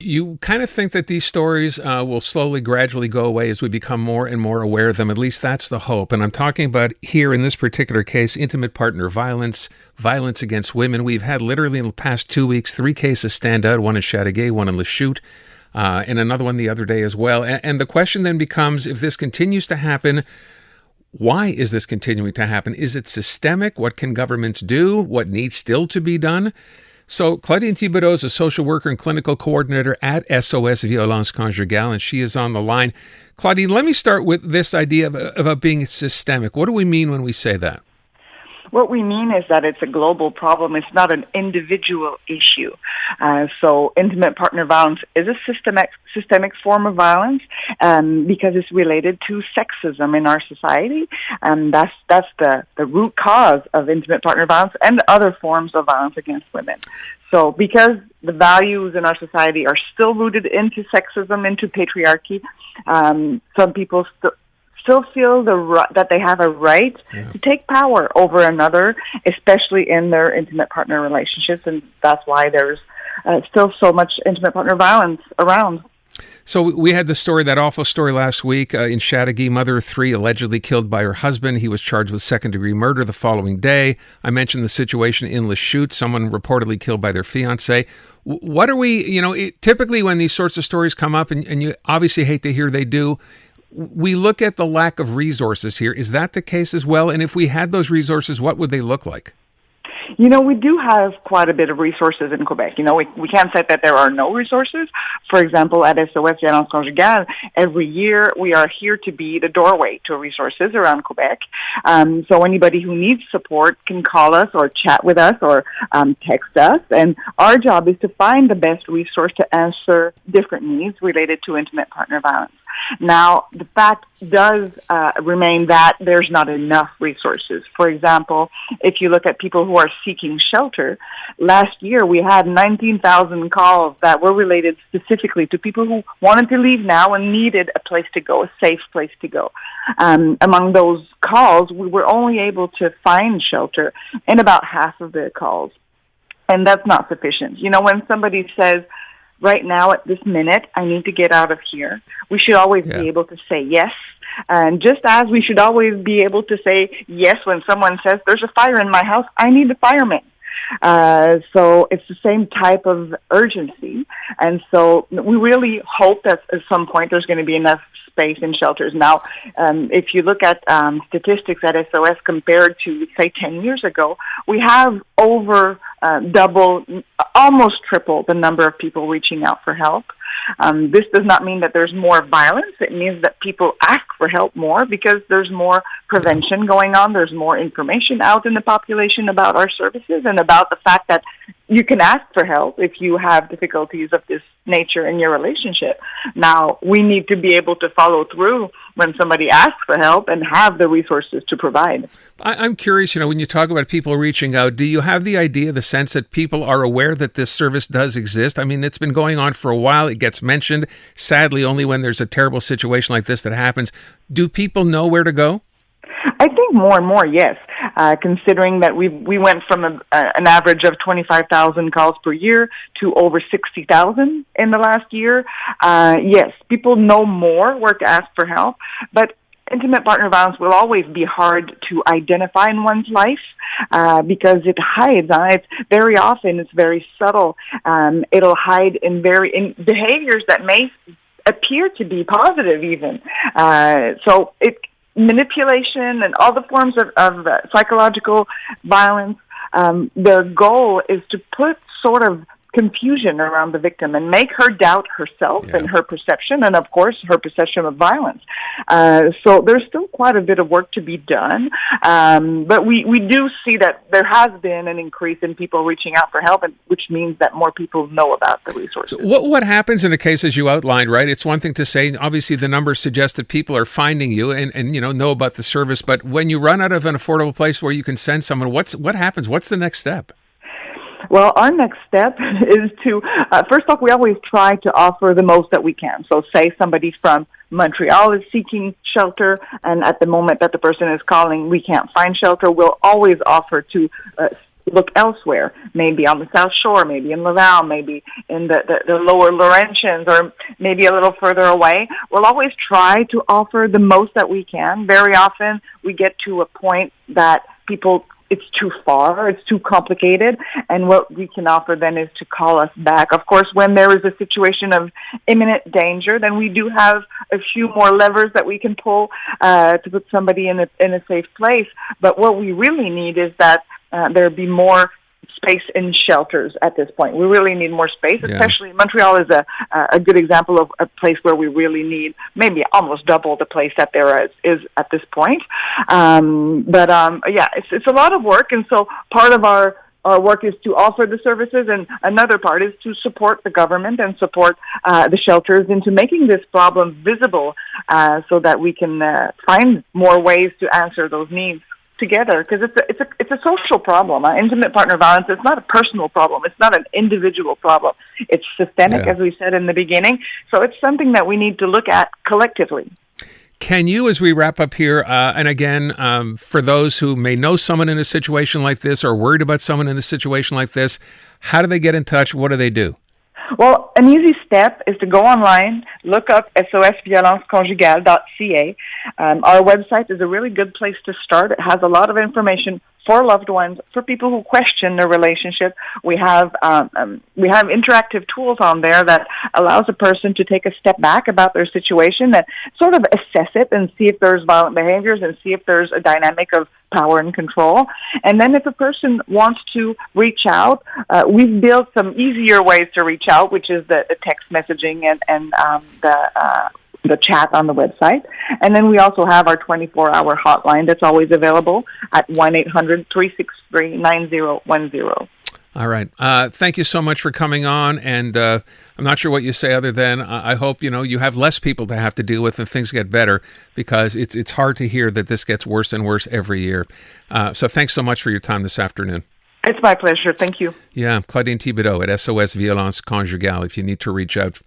You kind of think that these stories will slowly, gradually go away as we become more and more aware of them. At least that's the hope. And I'm talking about here in this particular case, intimate partner violence, violence against women. We've had literally in the past 2 weeks, 3 cases stand out, one in Chateauguay, one in Lachute, and another one the other day as well. And the question then becomes, if this continues to happen, why is this continuing to happen? Is it systemic? What can governments do? What needs still to be done? So Claudine Thibaudeau is a social worker and clinical coordinator at SOS Violence Conjugale, and she is on the line. Claudine, let me start with this idea of being systemic. What do we mean when we say that? What we mean is that it's a global problem. It's not an individual issue. So intimate partner violence is a systemic form of violence because it's related to sexism in our society. And that's the root cause of intimate partner violence and other forms of violence against women. So because the values in our society are still rooted into sexism, into patriarchy, some people still feel that they have a right to take power over another, especially in their intimate partner relationships, and that's why there's still so much intimate partner violence around. So we had the story, that awful story last week in Chateauguay, mother of 3 allegedly killed by her husband. He was charged with second-degree murder the following day. I mentioned the situation in Lachute, someone reportedly killed by their fiancé. What are we, typically when these sorts of stories come up, and you obviously hate to hear they do, we look at the lack of resources here. Is that the case as well? And if we had those resources, what would they look like? We do have quite a bit of resources in Quebec. We can't say that there are no resources. For example, at SOS Violence Conjugale, every year we are here to be the doorway to resources around Quebec. So anybody who needs support can call us or chat with us or text us. And our job is to find the best resource to answer different needs related to intimate partner violence. Now, the fact does remain that there's not enough resources. For example, if you look at people who are seeking shelter, last year we had 19,000 calls that were related specifically to people who wanted to leave now and needed a place to go, a safe place to go. Among those calls, we were only able to find shelter in about half of the calls, and that's not sufficient. When somebody says, right now, at this minute, I need to get out of here, we should always be able to say yes. And just as we should always be able to say yes when someone says, there's a fire in my house, I need a fireman. So it's the same type of urgency. And so we really hope that at some point there's going to be enough space in shelters. Now, if you look at statistics at SOS compared to, say, 10 years ago, we have over double, almost triple the number of people reaching out for help. This does not mean that there's more violence. It means that people ask for help more because there's more prevention going on. There's more information out in the population about our services and about the fact that you can ask for help if you have difficulties of this nature in your relationship. Now, we need to be able to follow through when somebody asks for help and have the resources to provide. I'm curious, when you talk about people reaching out, do you have the idea, the sense that people are aware that this service does exist? I mean, it's been going on for a while. It gets mentioned, sadly, only when there's a terrible situation like this that happens. Do people know where to go? I think more and more, yes. Considering that we went from an average of 25,000 calls per year to over 60,000 in the last year. Yes, people know more where to ask for help, but intimate partner violence will always be hard to identify in one's life because it hides. It's very often it's very subtle. It'll hide in behaviors that may appear to be positive, even. So manipulation and all the forms of psychological violence, their goal is to put sort of confusion around the victim and make her doubt herself and her perception and, of course, her perception of violence. So there's still quite a bit of work to be done, but we do see that there has been an increase in people reaching out for help, which means that more people know about the resources. So what happens in a case as you outlined, right? It's one thing to say, obviously the numbers suggest that people are finding you and know about the service, but when you run out of an affordable place where you can send someone, what happens? What's the next step? Well, our next step is to, first off, we always try to offer the most that we can. So say somebody from Montreal is seeking shelter, and at the moment that the person is calling, we can't find shelter, we'll always offer to look elsewhere, maybe on the South Shore, maybe in Laval, maybe in the lower Laurentians, or maybe a little further away. We'll always try to offer the most that we can. Very often we get to a point that it's too far, it's too complicated, and what we can offer then is to call us back. Of course, when there is a situation of imminent danger, then we do have a few more levers that we can pull to put somebody in a safe place. But what we really need is that there be more space in shelters at this point. We really need more space, especially Montreal is a good example of a place where we really need maybe almost double the place that there is at this point. It's a lot of work, and so part of our work is to offer the services, and another part is to support the government and support the shelters into making this problem visible so that we can find more ways to answer those needs together, because it's a social problem. Intimate partner violence, it's not a personal problem. It's not an individual problem. It's systemic, as we said in the beginning. So it's something that we need to look at collectively. Can you, as we wrap up here, and again, for those who may know someone in a situation like this or worried about someone in a situation like this, how do they get in touch? What do they do? Well, an easy step is to go online, look up SOS Violence Conjugale.ca. Our website is a really good place to start. It has a lot of information for loved ones, for people who question their relationship. We have interactive tools on there that allows a person to take a step back about their situation, that sort of assess it and see if there's violent behaviors and see if there's a dynamic of power and control. And then if a person wants to reach out, we've built some easier ways to reach out, which is the text messaging and the chat on the website. And then we also have our 24-hour hotline that's always available at 1-800-363-9010. All right. Thank you so much for coming on. And I'm not sure what you say other than I hope, you have less people to have to deal with and things get better, because it's hard to hear that this gets worse and worse every year. So thanks so much for your time this afternoon. It's my pleasure. Thank you. Yeah. Claudine Thibaudeau at SOS Violence Conjugale, if you need to reach out